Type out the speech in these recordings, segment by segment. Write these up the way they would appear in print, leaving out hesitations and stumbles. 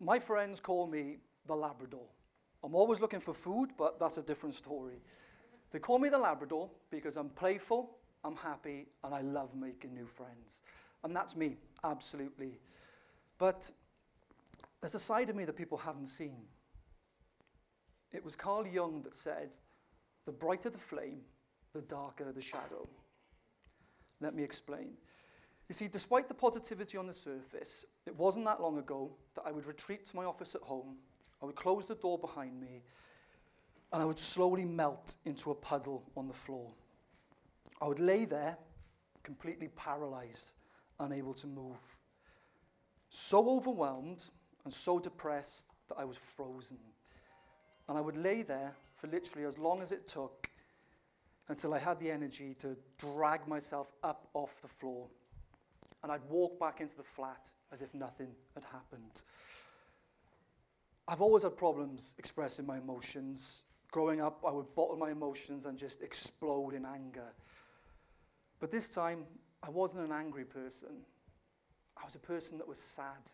My friends call me the Labrador. I'm always looking for food, but that's a different story. They call me the Labrador because I'm playful, I'm happy, and I love making new friends. And that's me, absolutely. But there's a side of me that people haven't seen. It was Carl Jung that said, the brighter the flame, the darker the shadow. Let me explain. You see, despite the positivity on the surface, it wasn't that long ago that I would retreat to my office at home, I would close the door behind me, and I would slowly melt into a puddle on the floor. I would lay there, completely paralyzed, unable to move. So overwhelmed and so depressed that I was frozen. And I would lay there for literally as long as it took until I had the energy to drag myself up off the floor. And I'd walk back into the flat as if nothing had happened. I've always had problems expressing my emotions. Growing up, I would bottle my emotions and just explode in anger. But this time, I wasn't an angry person. I was a person that was sad.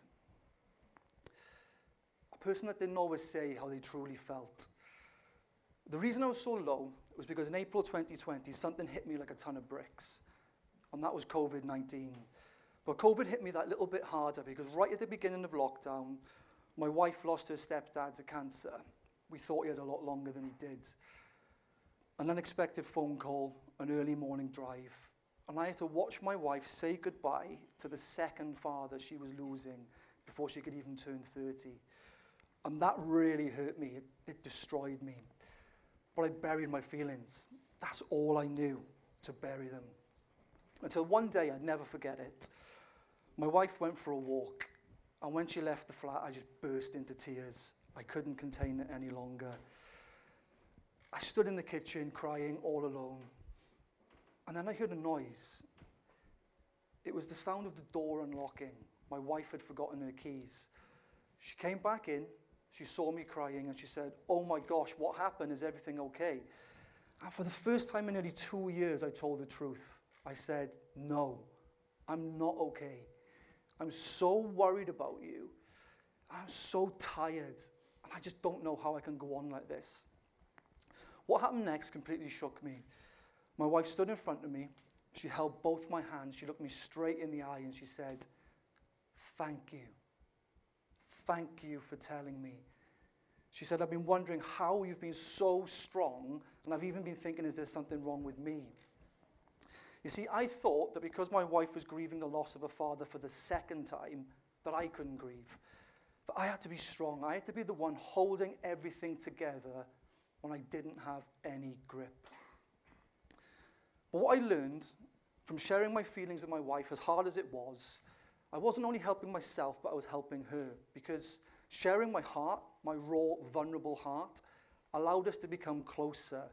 A person that didn't always say how they truly felt. The reason I was so low was because in April 2020, something hit me like a ton of bricks. And that was COVID-19. But COVID hit me that little bit harder because right at the beginning of lockdown, my wife lost her stepdad to cancer. We thought he had a lot longer than he did. An unexpected phone call, an early morning drive. And I had to watch my wife say goodbye to the second father she was losing before she could even turn 30. And that really hurt me. It destroyed me. But I buried my feelings. That's all I knew, to bury them. Until one day, I'd never forget it. My wife went for a walk. And when she left the flat, I just burst into tears. I couldn't contain it any longer. I stood in the kitchen crying all alone. And then I heard a noise. It was the sound of the door unlocking. My wife had forgotten her keys. She came back in, she saw me crying, and she said, "Oh my gosh, what happened? Is everything okay?" And for the first time in nearly 2 years, I told the truth. I said, "No, I'm not okay. I'm so worried about you. I'm so tired, and I just don't know how I can go on like this." What happened next completely shook me. My wife stood in front of me. She held both my hands. She looked me straight in the eye, and she said, "Thank you. Thank you for telling me." She said, "I've been wondering how you've been so strong, and I've even been thinking, is there something wrong with me?" You see, I thought that because my wife was grieving the loss of a father for the second time, that I couldn't grieve. That I had to be strong. I had to be the one holding everything together when I didn't have any grip. But what I learned from sharing my feelings with my wife, as hard as it was, I wasn't only helping myself, but I was helping her. Because sharing my heart, my raw, vulnerable heart, allowed us to become closer.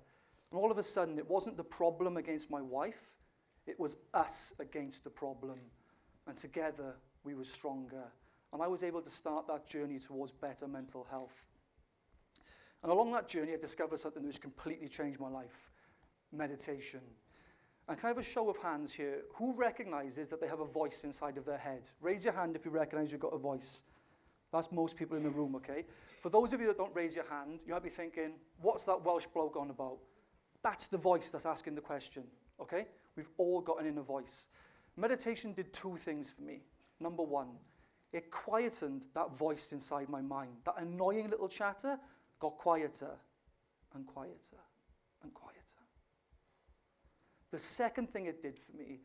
And all of a sudden, it wasn't the problem against my wife, it was us against the problem. And together, we were stronger. And I was able to start that journey towards better mental health. And along that journey, I discovered something which completely changed my life: meditation. And can I have a show of hands here? Who recognizes that they have a voice inside of their head? Raise your hand if you recognize you've got a voice. That's most people in the room, okay? For those of you that don't raise your hand, you might be thinking, what's that Welsh bloke on about? That's the voice that's asking the question, okay? We've all got an inner voice. Meditation did two things for me. Number one, it quietened that voice inside my mind. That annoying little chatter got quieter and quieter and quieter. The second thing it did for me,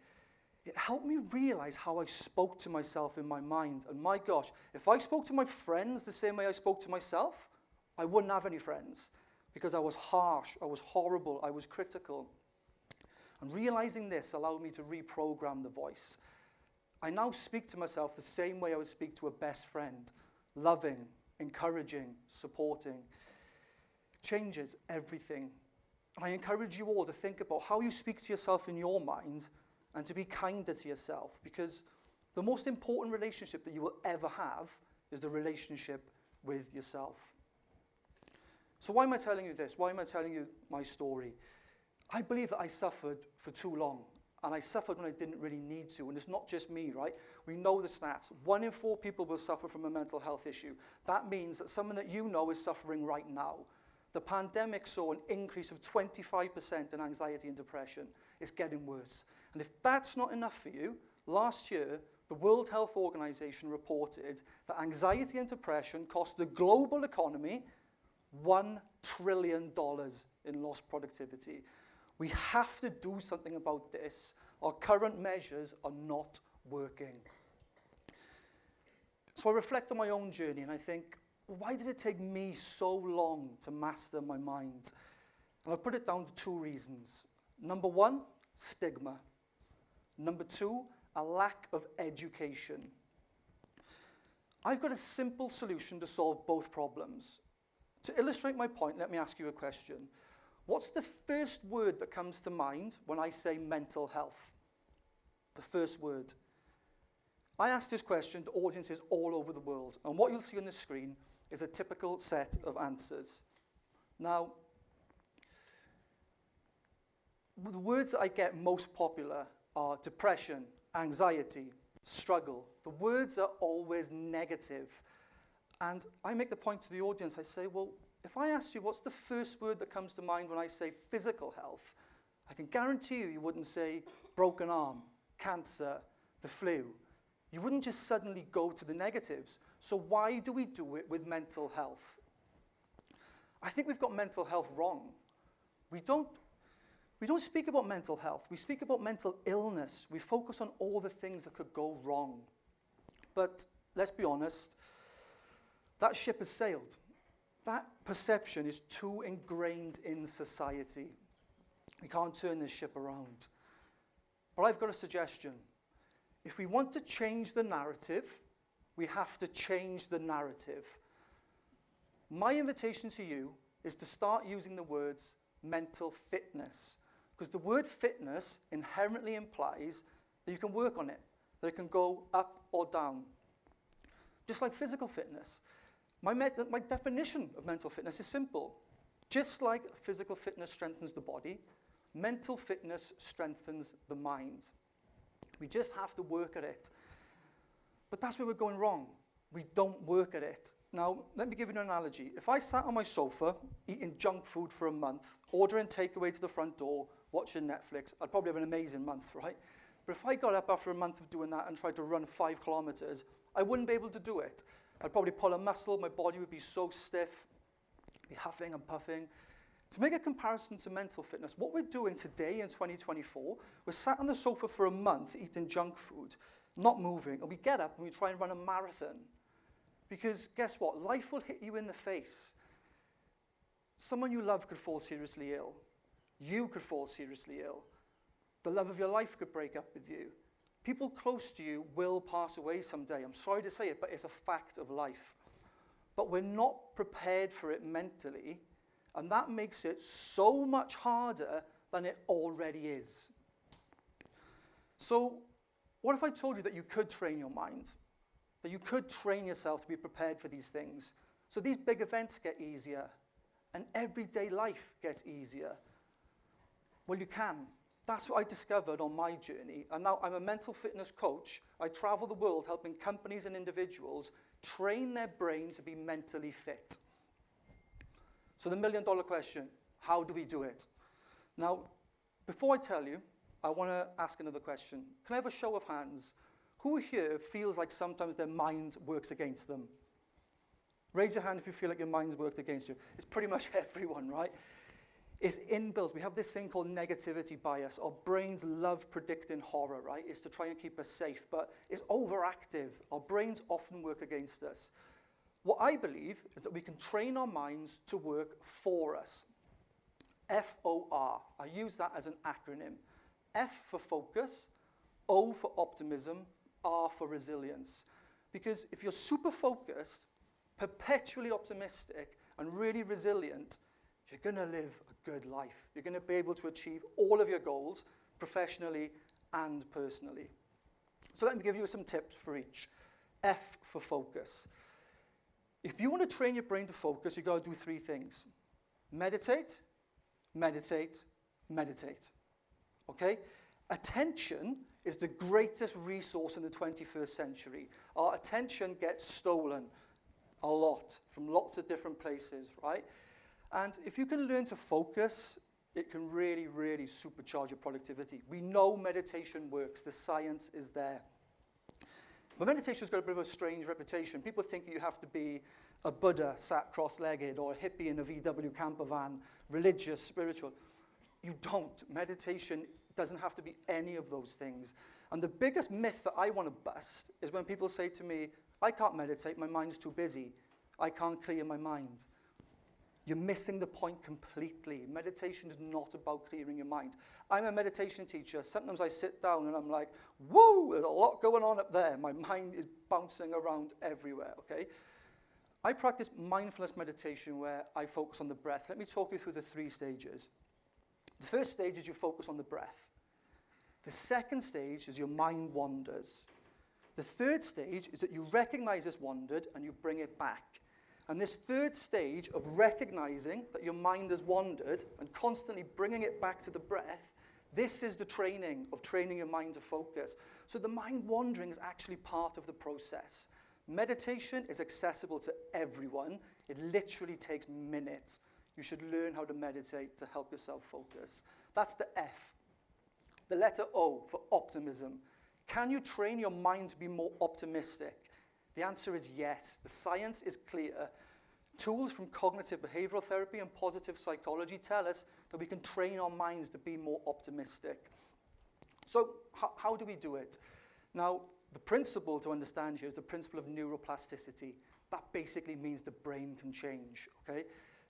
it helped me realize how I spoke to myself in my mind. And my gosh, if I spoke to my friends the same way I spoke to myself, I wouldn't have any friends, because I was harsh, I was horrible, I was critical. And realizing this allowed me to reprogram the voice. I now speak to myself the same way I would speak to a best friend: loving, encouraging, supporting. It changes everything. And I encourage you all to think about how you speak to yourself in your mind and to be kinder to yourself, because the most important relationship that you will ever have is the relationship with yourself. So why am I telling you this? Why am I telling you my story? I believe that I suffered for too long. and I suffered when I didn't really need to. And it's not just me, right? We know the stats. 1 in 4 people will suffer from a mental health issue. That means that someone that you know is suffering right now. The pandemic saw an increase of 25% in anxiety and depression. It's getting worse. And if that's not enough for you, last year, the World Health Organization reported that anxiety and depression cost the global economy $1 trillion in lost productivity. We have to do something about this. Our current measures are not working. So I reflect on my own journey and I think, why did it take me so long to master my mind? And I'll put it down to 2 reasons. Number 1, stigma. Number 2, a lack of education. I've got a simple solution to solve both problems. To illustrate my point, let me ask you a question. What's the first word that comes to mind when I say mental health? The first word. I asked this question to audiences all over the world, and what you'll see on the screen is a typical set of answers. Now, the words that I get most popular are depression, anxiety, struggle. The words are always negative. And I make the point to the audience, I say, well, if I asked you what's the first word that comes to mind when I say physical health, I can guarantee you wouldn't say broken arm, cancer, the flu. You wouldn't just suddenly go to the negatives. So why do we do it with mental health? I think we've got mental health wrong. We don't speak about mental health. We speak about mental illness. We focus on all the things that could go wrong. But let's be honest, that ship has sailed. That perception is too ingrained in society. We can't turn this ship around. But I've got a suggestion. If we want to change the narrative, we have to change the narrative. My invitation to you is to start using the words mental fitness, because the word fitness inherently implies that you can work on it, that it can go up or down. Just like physical fitness. My definition of mental fitness is simple. Just like physical fitness strengthens the body, mental fitness strengthens the mind. We just have to work at it. But that's where we're going wrong. We don't work at it. Now, let me give you an analogy. If I sat on my sofa, eating junk food for a month, ordering takeaway to the front door, watching Netflix, I'd probably have an amazing month, right? But if I got up after a month of doing that and tried to run 5 kilometers, I wouldn't be able to do it. I'd probably pull a muscle, my body would be so stiff, be huffing and puffing. To make a comparison to mental fitness, what we're doing today in 2024, we're sat on the sofa for a month eating junk food, not moving, and we get up and we try and run a marathon. Because guess what? Life will hit you in the face. Someone you love could fall seriously ill. You could fall seriously ill. The love of your life could break up with you. People close to you will pass away someday. I'm sorry to say it, but it's a fact of life. But we're not prepared for it mentally, and that makes it so much harder than it already is. So, what if I told you that you could train your mind? That you could train yourself to be prepared for these things? So these big events get easier, and everyday life gets easier. Well, you can. That's what I discovered on my journey, and now I'm a mental fitness coach. I travel the world helping companies and individuals train their brain to be mentally fit. So the million-dollar question, how do we do it? Now, before I tell you, I want to ask another question. Can I have a show of hands? Who here feels like sometimes their mind works against them? Raise your hand if you feel like your mind's worked against you. It's pretty much everyone, right? It's inbuilt. We have this thing called negativity bias. Our brains love predicting horror, right? It's to try and keep us safe, but it's overactive. Our brains often work against us. What I believe is that we can train our minds to work for us. FOR. I use that as an acronym. F for focus, O for optimism, R for resilience. Because if you're super focused, perpetually optimistic, and really resilient, you're going to live a good life. You're going to be able to achieve all of your goals, professionally and personally. So let me give you some tips for each. F for focus. If you want to train your brain to focus, you've got to do 3 things. Meditate, meditate, meditate. Okay? Attention is the greatest resource in the 21st century. Our attention gets stolen a lot from lots of different places, right? And if you can learn to focus, it can really, really supercharge your productivity. We know meditation works. The science is there. But meditation's got a bit of a strange reputation. People think that you have to be a Buddha sat cross-legged or a hippie in a VW camper van, religious, spiritual. You don't. Meditation doesn't have to be any of those things. And the biggest myth that I want to bust is when people say to me, I can't meditate, my mind's too busy. I can't clear my mind. You're missing the point completely. Meditation is not about clearing your mind. I'm a meditation teacher. Sometimes I sit down and I'm like, whoa, there's a lot going on up there. My mind is bouncing around everywhere, okay? I practice mindfulness meditation where I focus on the breath. Let me talk you through the 3 stages. The first stage is you focus on the breath. The second stage is your mind wanders. The third stage is that you recognize it's wandered and you bring it back. And this third stage of recognizing that your mind has wandered and constantly bringing it back to the breath, this is the training of training your mind to focus. So the mind wandering is actually part of the process. Meditation is accessible to everyone. It literally takes minutes. You should learn how to meditate to help yourself focus. That's the F. The letter O for optimism. Can you train your mind to be more optimistic? The answer is yes. The science is clear. Tools from cognitive behavioral therapy and positive psychology tell us that we can train our minds to be more optimistic. So how do we do it? Now, the principle to understand here is the principle of neuroplasticity. That basically means the brain can change, okay?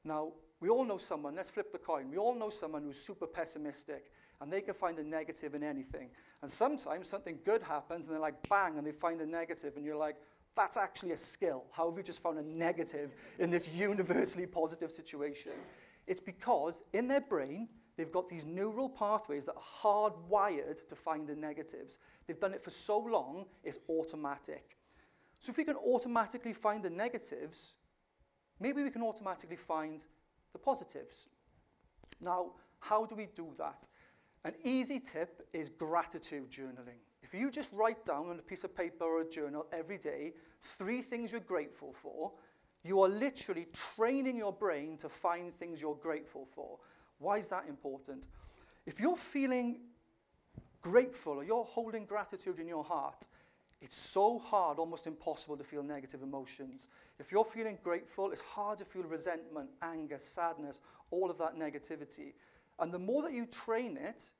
Now, we all know someone, let's flip the coin, we all know someone who's super pessimistic and they can find a negative in anything. And sometimes something good happens and they're like, bang, and they find a negative and you're like, that's actually a skill. How have you just found a negative in this universally positive situation? It's because in their brain, they've got these neural pathways that are hardwired to find the negatives. They've done it for so long, it's automatic. So if we can automatically find the negatives, maybe we can automatically find the positives. Now, how do we do that? An easy tip is gratitude journaling. If you just write down on a piece of paper or a journal every day 3 things you're grateful for, you are literally training your brain to find things you're grateful for. Why is that important? If you're feeling grateful or you're holding gratitude in your heart, it's so hard, almost impossible to feel negative emotions. If you're feeling grateful, it's hard to feel resentment, anger, sadness, all of that negativity. And the more that you train it,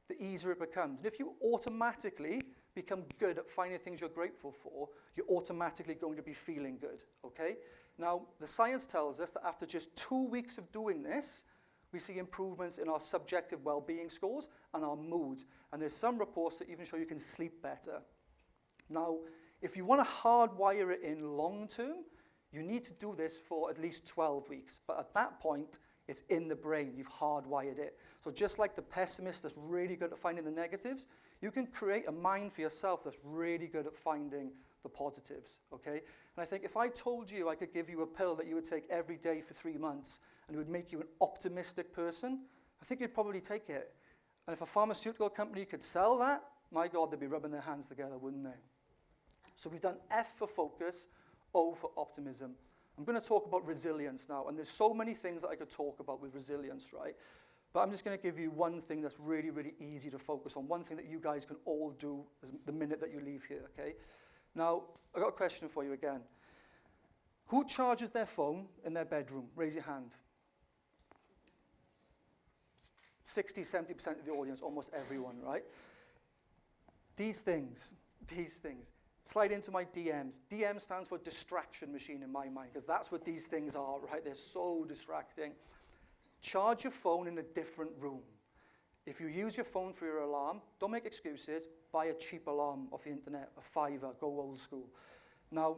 the easier it becomes. And if you automatically become good at finding things you're grateful for, you're automatically going to be feeling good, okay? Now, the science tells us that after just 2 weeks of doing this, we see improvements in our subjective well-being scores and our mood. And there's some reports that even show you can sleep better. Now, if you want to hardwire it in long term, you need to do this for at least 12 weeks. But at that point, it's in the brain. You've hardwired it. So just like the pessimist that's really good at finding the negatives, you can create a mind for yourself that's really good at finding the positives, okay? And I think if I told you I could give you a pill that you would take every day for 3 months and it would make you an optimistic person, I think you'd probably take it. And if a pharmaceutical company could sell that, my God, they'd be rubbing their hands together, wouldn't they? So we've done F for focus, O for optimism. I'm going to talk about resilience now, and there's so many things that I could talk about with resilience, right? But I'm just going to give you one thing that's really, really easy to focus on, one thing that you guys can all do the minute that you leave here, okay? Now, I've got a question for you again. Who charges their phone in their bedroom? Raise your hand. 60, 70% of the audience, almost everyone, right? These things. Slide into my DMs. DM stands for distraction machine in my mind, because that's what these things are, right? They're so distracting. Charge your phone in a different room. If you use your phone for your alarm, don't make excuses. Buy a cheap alarm off the internet, a $5, go old school. Now,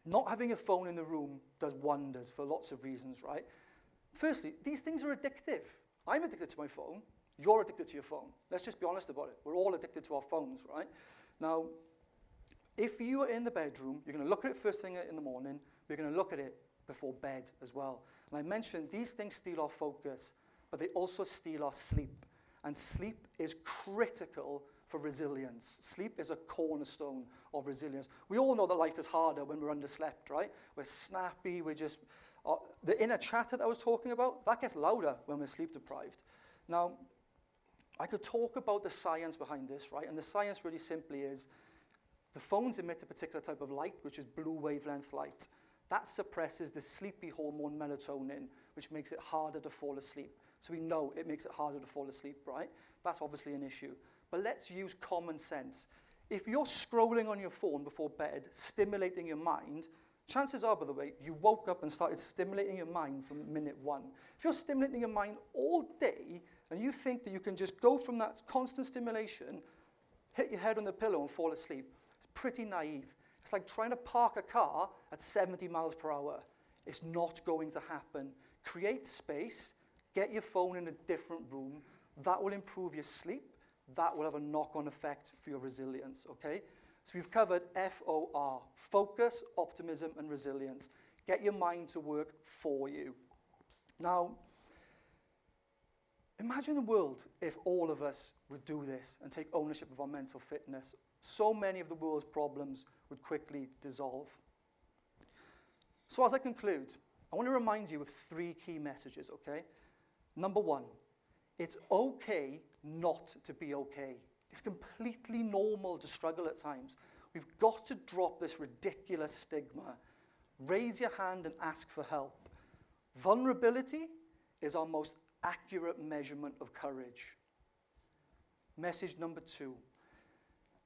not having a phone in the room does wonders for lots of reasons, right? Firstly, these things are addictive. I'm addicted to my phone. You're addicted to your phone. Let's just be honest about it. We're all addicted to our phones, right? Now, if you are in the bedroom, you're going to look at it first thing in the morning. You're going to look at it before bed as well. And I mentioned these things steal our focus, but they also steal our sleep. And sleep is critical for resilience. Sleep is a cornerstone of resilience. We all know that life is harder when we're underslept, right? We're snappy, we're just... the inner chatter that I was talking about, that gets louder when we're sleep deprived. Now, I could talk about the science behind this, right? And the science really simply is the phones emit a particular type of light, which is blue wavelength light. That suppresses the sleepy hormone melatonin, which makes it harder to fall asleep. So we know it makes it harder to fall asleep, right? That's obviously an issue. But let's use common sense. If you're scrolling on your phone before bed, stimulating your mind, chances are, by the way, you woke up and started stimulating your mind from minute one. If you're stimulating your mind all day, and you think that you can just go from that constant stimulation, hit your head on the pillow and fall asleep, it's pretty naive. It's like trying to park a car at 70 miles per hour. It's not going to happen. Create space, get your phone in a different room. That will improve your sleep. That will have a knock-on effect for your resilience, okay? So we've covered FOR, focus, optimism, and resilience. Get your mind to work for you. Now, imagine a world if all of us would do this and take ownership of our mental fitness. So many of the world's problems would quickly dissolve. So as I conclude, I want to remind you of 3 key messages, okay? Number 1, it's okay not to be okay. It's completely normal to struggle at times. We've got to drop this ridiculous stigma. Raise your hand and ask for help. Vulnerability is our most accurate measurement of courage. Message number 2,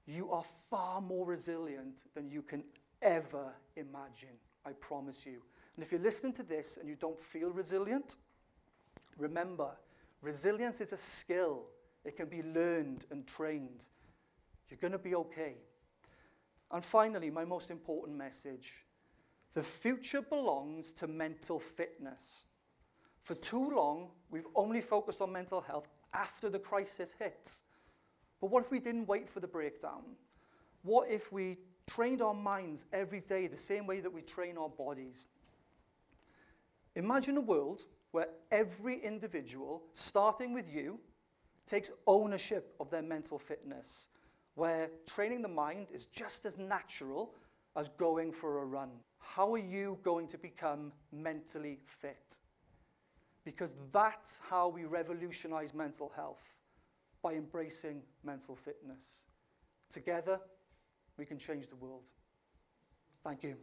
you are far more resilient than you can ever imagine, I promise you. And if you're listening to this and you don't feel resilient, remember, resilience is a skill. It can be learned and trained. You're going to be okay. And finally, my most important message, the future belongs to mental fitness. For too long, we've only focused on mental health after the crisis hits. But what if we didn't wait for the breakdown? What if we trained our minds every day the same way that we train our bodies? Imagine a world where every individual, starting with you, takes ownership of their mental fitness, where training the mind is just as natural as going for a run. How are you going to become mentally fit? Because that's how we revolutionize mental health, by embracing mental fitness. Together, we can change the world. Thank you.